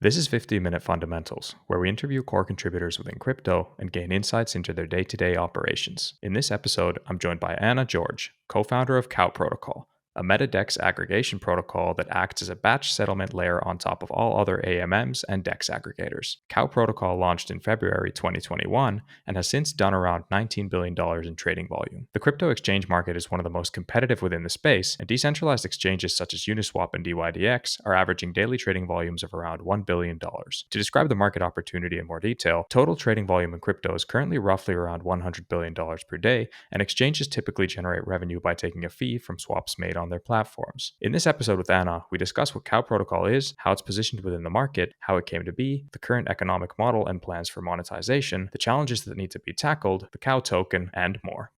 This is 15-Minute Fundamentals, where we interview core contributors within crypto and gain insights into their day-to-day operations. In this episode, I'm joined by Anna George, co-founder of CoW Protocol, a meta-DEX aggregation protocol that acts as a batch settlement layer on top of all other AMMs and DEX aggregators. CoW Protocol launched in February 2021 and has since done around $19 billion in trading volume. The crypto exchange market is one of the most competitive within the space, and decentralized exchanges such as Uniswap and DYDX are averaging daily trading volumes of around $1 billion. To describe the market opportunity in more detail, total trading volume in crypto is currently roughly around $100 billion per day, and exchanges typically generate revenue by taking a fee from swaps made on their platforms. In this episode with Anna, we discuss what CoW Protocol is, how it's positioned within the market, how it came to be, the current economic model and plans for monetization, the challenges that need to be tackled, the CoW token, and more.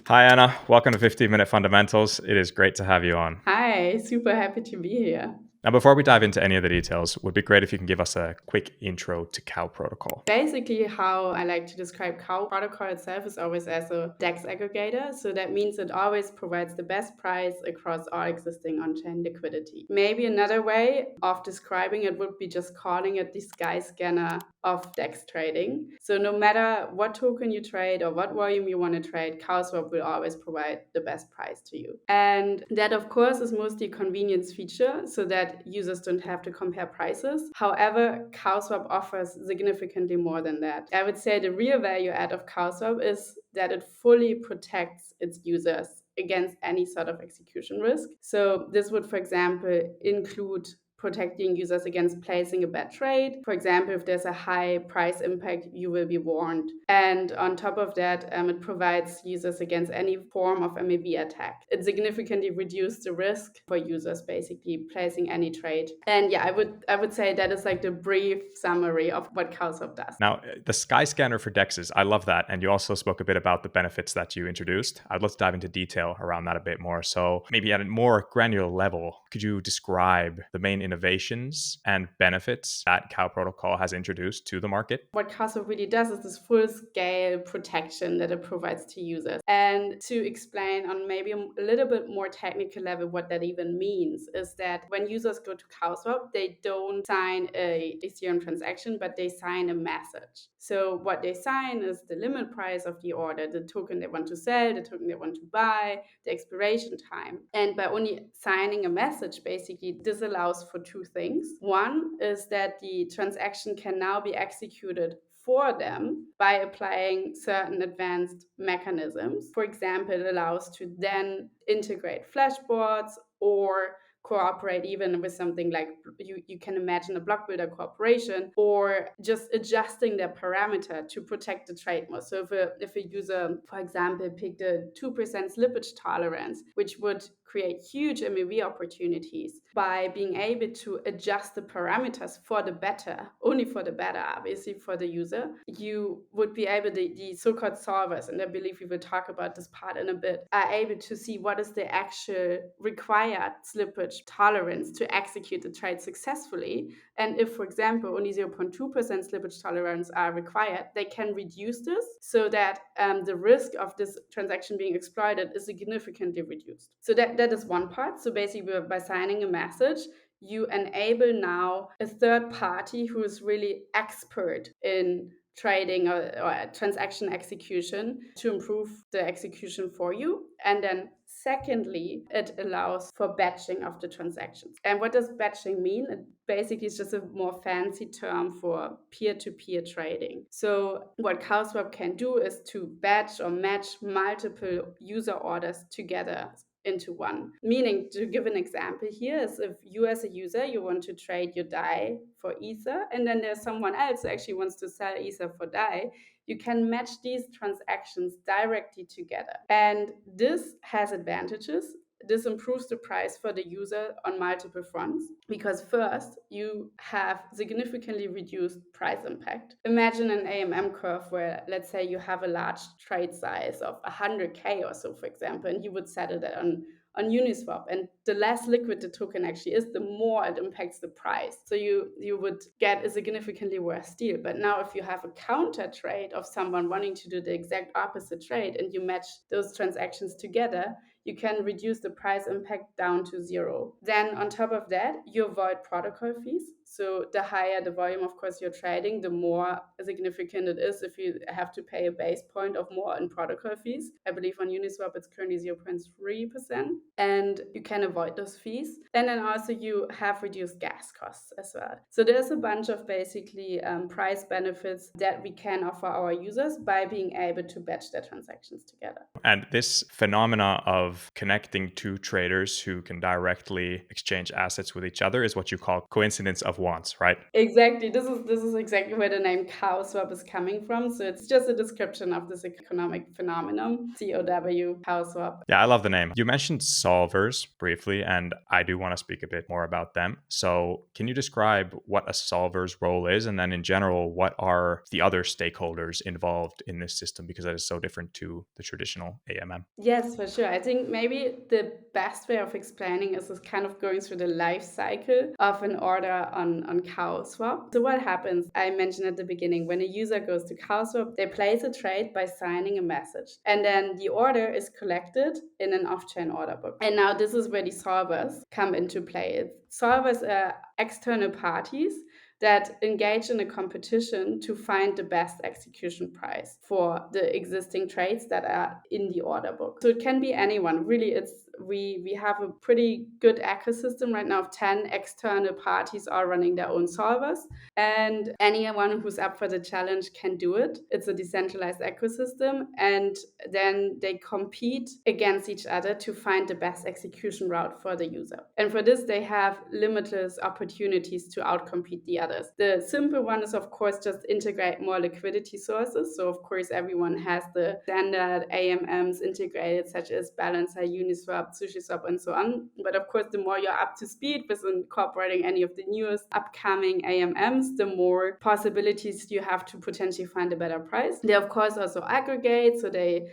Hi Anna, welcome to 15-Minute Fundamentals. It is great to have you on. Hi, super happy to be here. Now, before we dive into any of the details, it would be great if you can give us a quick intro to CoW Protocol. Basically, how I like to describe CoW Protocol itself is always as a DEX aggregator. So that means it always provides the best price across all existing on-chain liquidity. Maybe another way of describing it would be just calling it the sky scanner of DEX trading. So no matter what token you trade or what volume you want to trade, CowSwap will always provide the best price to you. And that, of course, is mostly a convenience feature so that users don't have to compare prices. However, CowSwap offers significantly more than that. I would say the real value add of CowSwap is that it fully protects its users against any sort of execution risk. So this would, for example, include protecting users against placing a bad trade. For example, if there's a high price impact, you will be warned. And on top of that, it provides users against any form of MEV attack. It significantly reduces the risk for users basically placing any trade. And yeah, I would say that is like the brief summary of what CowSwap does. Now, the sky scanner for DEXs, I love that. And you also spoke a bit about the benefits that you introduced. I'd love to dive into detail around that a bit more. So maybe at a more granular level, could you describe the main innovations and benefits that CoW Protocol has introduced to the market? What CoW really does is this full-scale protection that it provides to users. And to explain on maybe a little bit more technical level what that even means is that when users go to CowSwap, they don't sign a Ethereum transaction, but they sign a message. So what they sign is the limit price of the order, the token they want to sell, the token they want to buy, the expiration time. And by only signing a message, basically, this allows for two things. One is that the transaction can now be executed for them by applying certain advanced mechanisms. For example, it allows to then integrate flashboards or cooperate even with something like you can imagine a block builder cooperation or just adjusting their parameter to protect the trade more. So if a user, for example, picked a 2% slippage tolerance, which would create huge MEV opportunities by being able to adjust the parameters for the better, only for the better, obviously for the user, you would be able, the so-called solvers, and I believe we will talk about this part in a bit, are able to see what is the actual required slippage tolerance to execute the trade successfully. And if, for example, only 0.2% slippage tolerance are required, they can reduce this so that the risk of this transaction being exploited is significantly reduced. So that is one part. So basically, by signing a message, you enable now a third party who is really expert in trading or transaction execution to improve the execution for you. And then secondly, it allows for batching of the transactions. And what does batching mean? It basically is just a more fancy term for peer-to-peer trading. So what CowSwap can do is to batch or match multiple user orders together into one. Meaning, to give an example here, is if you as a user, you want to trade your DAI for Ether, and then there's someone else who actually wants to sell Ether for DAI, you can match these transactions directly together. And this has advantages. This improves the price for the user on multiple fronts because first, you have significantly reduced price impact. Imagine an AMM curve where, let's say, you have a large trade size of 100K or so, for example, and you would settle that on Uniswap. And the less liquid the token actually is, the more it impacts the price. So you would get a significantly worse deal. But now if you have a counter trade of someone wanting to do the exact opposite trade and you match those transactions together, you can reduce the price impact down to zero. Then on top of that, you avoid protocol fees. So the higher the volume, of course, you're trading, the more significant it is if you have to pay a base point of more in protocol fees. I believe on Uniswap it's currently 0.3%, and you can avoid those fees. And then also you have reduced gas costs as well. So there's a bunch of basically price benefits that we can offer our users by being able to batch their transactions together. And this phenomena of connecting two traders who can directly exchange assets with each other is what you call coincidence of wants, right? Exactly. This is exactly where the name CoW swap is coming from. So it's just a description of this economic phenomenon, CoW, CoW swap. Yeah, I love the name. You mentioned solvers briefly, and I do want to speak a bit more about them. So, can you describe what a solver's role is? And then, in general, what are the other stakeholders involved in this system? Because that is so different to the traditional AMM. Yes, for sure. I think maybe the best way of explaining is kind of going through the life cycle of an order on CoW swap. So what happens? I mentioned at the beginning, when a user goes to CoW swap, they place a trade by signing a message. And then the order is collected in an off-chain order book. And now this is where the solvers come into play. Solvers are external parties that engage in a competition to find the best execution price for the existing trades that are in the order book. So it can be anyone. Really, we have a pretty good ecosystem right now of 10 external parties all running their own solvers, and anyone who's up for the challenge can do it. It's a decentralized ecosystem, and then they compete against each other to find the best execution route for the user. And for this, they have limitless opportunities to outcompete the others. The simple one is, of course, just integrate more liquidity sources. So, of course, everyone has the standard AMMs integrated, such as Balancer, Uniswap, SushiSwap, and so on. But of course, the more you're up to speed with incorporating any of the newest upcoming AMMs, the more possibilities you have to potentially find a better price. They, of course, also aggregate. So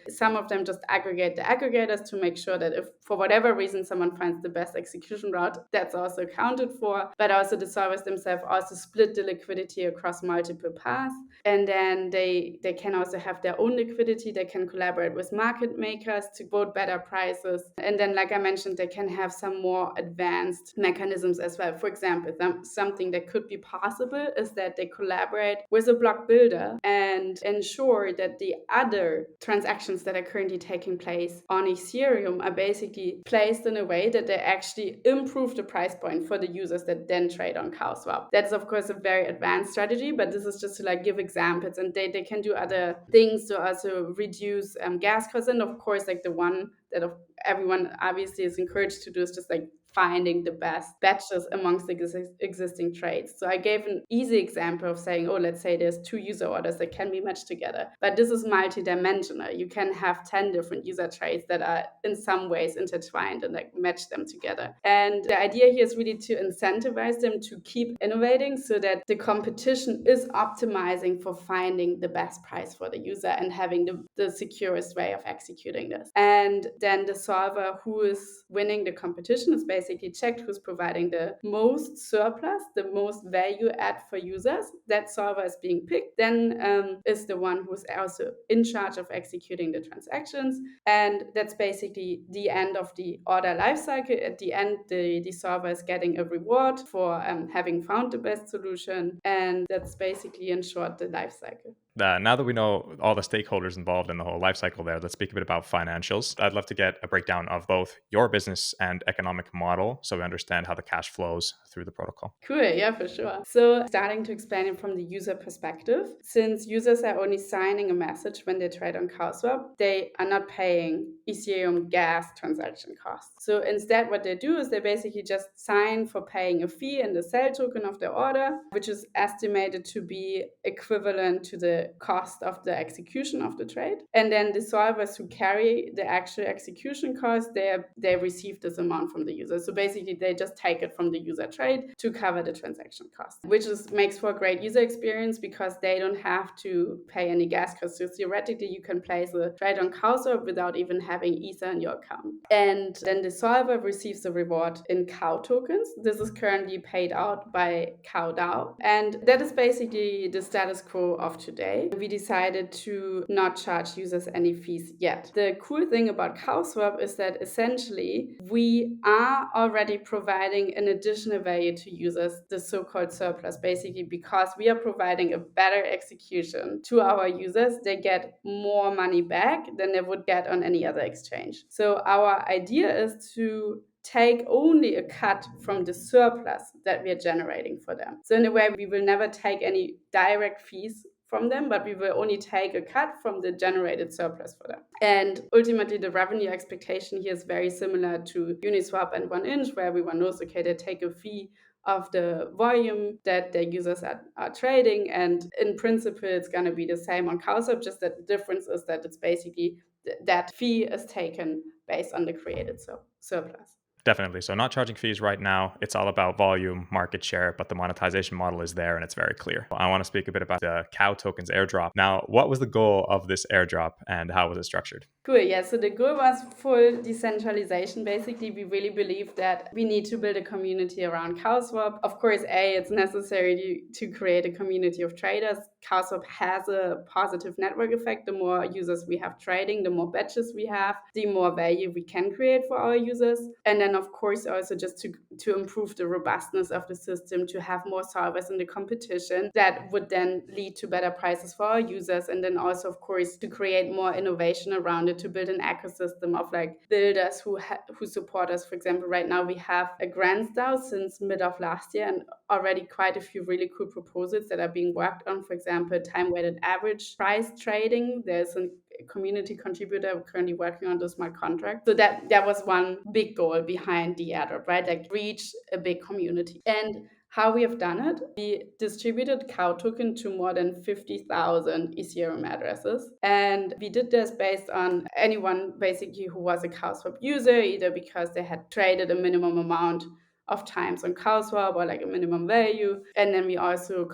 some of them just aggregate the aggregators to make sure that if for whatever reason someone finds the best execution route, that's also accounted for. But also the solvers themselves also split the liquidity across multiple paths. And then they can also have their own liquidity. They can collaborate with market makers to quote better prices. And then, like I mentioned, they can have some more advanced mechanisms as well. For example, something that could be possible is that they collaborate with a block builder and ensure that the other transactions that are currently taking place on Ethereum are basically placed in a way that they actually improve the price point for the users that then trade on CoW swap. That's, of course, a very advanced strategy, but this is just to give examples, and they can do other things to also reduce gas costs. And of course, the one that everyone obviously is encouraged to do is just finding the best batches amongst the existing trades. So I gave an easy example of saying, let's say there's 2 user orders that can be matched together, but this is multi-dimensional. You can have 10 different user trades that are in some ways intertwined and match them together. And the idea here is really to incentivize them to keep innovating so that the competition is optimizing for finding the best price for the user and having the securest way of executing this. And then the solver who is winning the competition is basically checked who's providing the most surplus, the most value add for users. That solver is being picked. Then is the one who's also in charge of executing the transactions. And that's basically the end of the order lifecycle. At the end, the solver is getting a reward for having found the best solution. And that's basically, in short, the lifecycle. Now that we know all the stakeholders involved in the whole life cycle there, let's speak a bit about financials. I'd love to get a breakdown of both your business and economic model so we understand how the cash flows through the protocol. Cool, yeah, for sure. So starting to explain it from the user perspective, since users are only signing a message when they trade on CowSwap, they are not paying Ethereum gas transaction costs. So instead what they do is they basically just sign for paying a fee in the sell token of their order, which is estimated to be equivalent to the cost of the execution of the trade. And then the solvers who carry the actual execution cost, they receive this amount from the user. So basically they just take it from the user trade to cover the transaction cost, which makes for a great user experience because they don't have to pay any gas costs. So theoretically you can place a trade on CowSwap without even having Ether in your account. And then the solver receives the reward in CoW tokens. This is currently paid out by CoW DAO. And that is basically the status quo of today. way, we decided to not charge users any fees yet. The cool thing about CoW is that essentially we are already providing an additional value to users, the so-called surplus, basically because we are providing a better execution to our users. They get more money back than they would get on any other exchange. So our idea is to take only a cut from the surplus that we are generating for them. So in a way, we will never take any direct fees from them, but we will only take a cut from the generated surplus for them. And ultimately, the revenue expectation here is very similar to Uniswap and 1inch, where everyone knows, okay, they take a fee of the volume that their users are trading. And in principle, it's going to be the same on CoW, just that the difference is that it's basically that fee is taken based on the created surplus. Definitely. So not charging fees right now. It's all about volume, market share, but the monetization model is there and it's very clear. I want to speak a bit about the CoW tokens airdrop. Now, what was the goal of this airdrop and how was it structured? Cool. Yeah. So the goal was full decentralization. Basically, we really believe that we need to build a community around CoW. Of course, it's necessary to create a community of traders. CoW has a positive network effect. The more users we have trading, the more batches we have, the more value we can create for our users. And then, of course, also just to improve the robustness of the system, to have more solvers in the competition that would then lead to better prices for our users. And then also, of course, to create more innovation around it, to build an ecosystem of like builders who support us. For example, right now we have a grants DAO since mid of last year and already quite a few really cool proposals that are being worked on. For example, time-weighted average price trading. There's a community contributor currently working on the smart contract. So that was one big goal behind the airdrop, right? Like reach a big community. And how we have done it, we distributed CoW token to more than 50,000 Ethereum addresses. And we did this based on anyone basically who was a CoW user, either because they had traded a minimum amount of times on CoW or like a minimum value. And then we also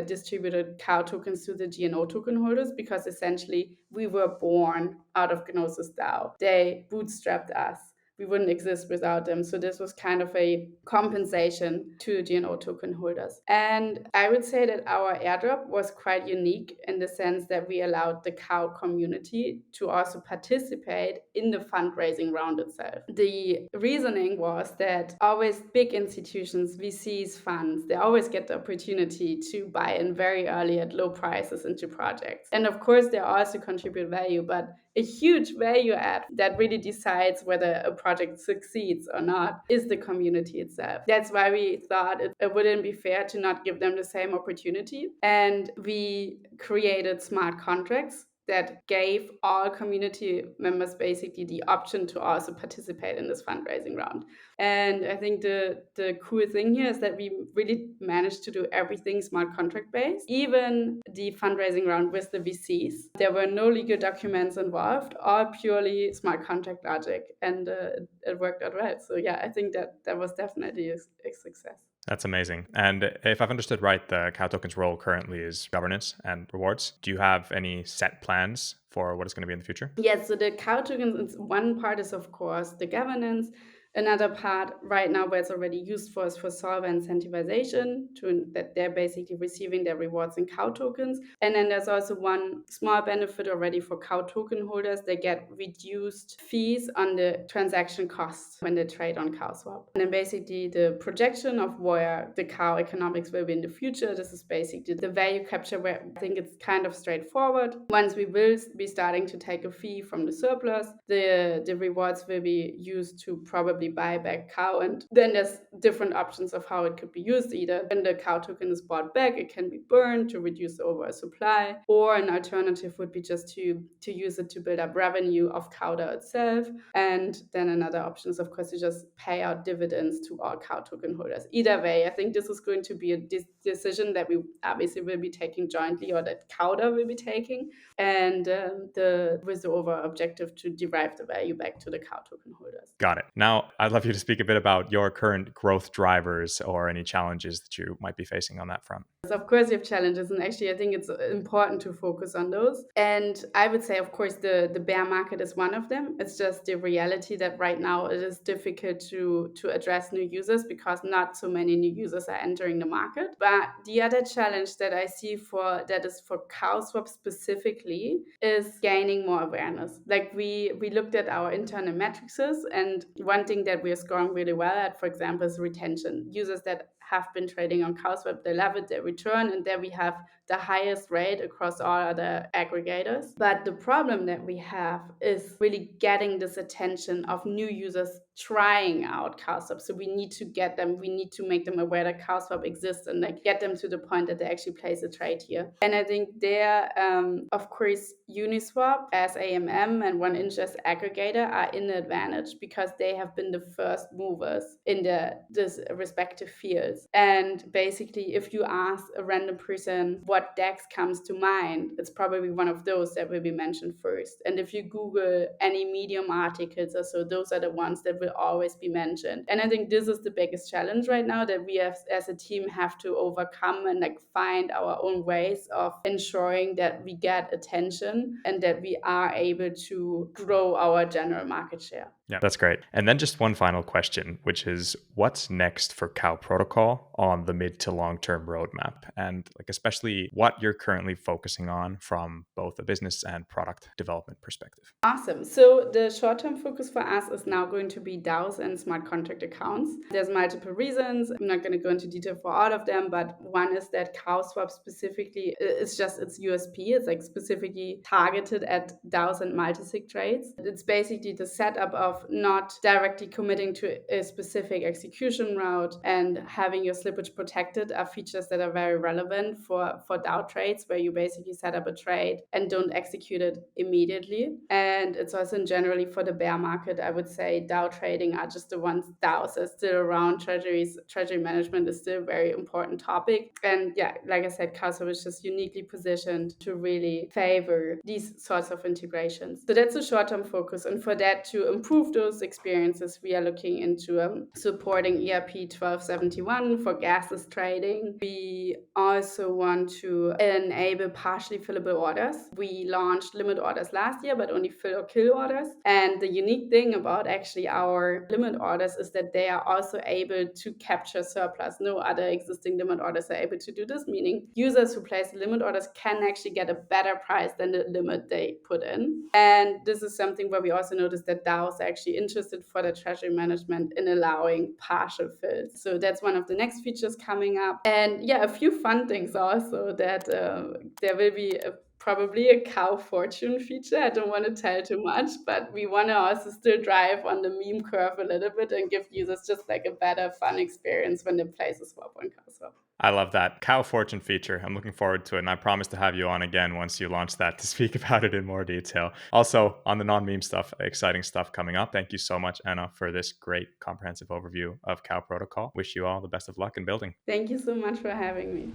distributed CoW tokens to the GNO token holders because essentially we were born out of Gnosis DAO. They bootstrapped us. We wouldn't exist without them. So this was kind of a compensation to GNO token holders. And I would say that our airdrop was quite unique in the sense that we allowed the CoW community to also participate in the fundraising round itself. The reasoning was that always big institutions, VCs, funds, they always get the opportunity to buy in very early at low prices into projects. And of course, they also contribute value, but a huge value add that really decides whether a project succeeds or not is the community itself. That's why we thought it wouldn't be fair to not give them the same opportunity. And we created smart contracts that gave all community members basically the option to also participate in this fundraising round. And I think the cool thing here is that we really managed to do everything smart contract based, even the fundraising round with the VCs. There were no legal documents involved, all purely smart contract logic, and it worked out well. So yeah, I think that was definitely a success. That's amazing. And if I've understood right, the CoW token's role currently is governance and rewards. Do you have any set plans for what it's going to be in the future? Yes, so the CoW tokens, one part is of course the governance. Another part right now where it's already used for is for solver incentivization, that they're basically receiving their rewards in CoW tokens. And then there's also one small benefit already for CoW token holders. They get reduced fees on the transaction costs when they trade on CoWSwap. And then basically the projection of where the CoW economics will be in the future, this is basically the value capture where I think it's kind of straightforward. Once we will be starting to take a fee from the surplus, the rewards will be used to probably buy back CoW, and then there's different options of how it could be used. Either when the CoW token is bought back, it can be burned to reduce the overall supply, or an alternative would be just to use it to build up revenue of CoW itself. And then another option is of course to just pay out dividends to all CoW token holders. Either way, I think this is going to be a decision that we obviously will be taking jointly, or that CoW will be taking, and with the overall objective to derive the value back to the CoW token holders. Got it. Now, I'd love you to speak a bit about your current growth drivers or any challenges that you might be facing on that front. Of course, you have challenges, and actually, I think it's important to focus on those. And I would say, of course, the bear market is one of them. It's just the reality that right now it is difficult to address new users because not so many new users are entering the market. But the other challenge that I see that is for CowSwap specifically is gaining more awareness. Like we looked at our internal metrics, and one thing that we are scoring really well at, for example, is retention. Users that have been trading on CoW, they love it, they return, and there we have the highest rate across all other aggregators. But the problem that we have is really getting this attention of new users trying out CoW. So we need to get them, we need to make them aware that CoW exists and like get them to the point that they actually place a trade here. And I think there, of course, Uniswap as AMM and 1inch as aggregator are in the advantage because they have been the first movers in this respective fields. And basically, if you ask a random person what DEX comes to mind, it's probably one of those that will be mentioned first. And if you Google any Medium articles or so, those are the ones that will always be mentioned. And I think this is the biggest challenge right now that we have, as a team, have to overcome and like find our own ways of ensuring that we get attention and that we are able to grow our general market share. Yeah, that's great. And then just one final question, which is what's next for CoW protocol on the mid to long term roadmap? And like especially what you're currently focusing on from both a business and product development perspective. Awesome. So the short-term focus for us is now going to be DAOs and smart contract accounts. There's multiple reasons. I'm not going to go into detail for all of them, but one is that CowSwap specifically is just its USP. It's like specifically targeted at DAOs and multi-sig trades. It's basically the setup of not directly committing to a specific execution route and having your slippage protected are features that are very relevant for DAO trades where you basically set up a trade and don't execute it immediately. And it's also generally for the bear market, I would say DAO trading are just the ones. DAOs are still around. Treasury management is still a very important topic. And yeah, like I said, CoW is just uniquely positioned to really favor these sorts of integrations. So that's a short-term focus. And for that, to improve those experiences, we are looking into supporting ep.34 for gasless trading. We also want to enable partially fillable orders. We launched limit orders last year, but only fill or kill orders. And the unique thing about actually our limit orders is that they are also able to capture surplus. No other existing limit orders are able to do this, meaning users who place limit orders can actually get a better price than the limit they put in. And this is something where we also noticed that DAOs are actually interested for the treasury management in allowing partial fills. So that's one of the next features coming up. And yeah, a few fun things also that there will be probably a cow fortune feature. I don't want to tell too much, but we want to also still drive on the meme curve a little bit and give users just like a better fun experience when they place a swap on CowSwap. I love that cow fortune feature. I'm looking forward to it. And I promise to have you on again once you launch that to speak about it in more detail. Also, on the non-meme stuff, exciting stuff coming up. Thank you so much, Anna, for this great comprehensive overview of CoW protocol. Wish you all the best of luck in building. Thank you so much for having me.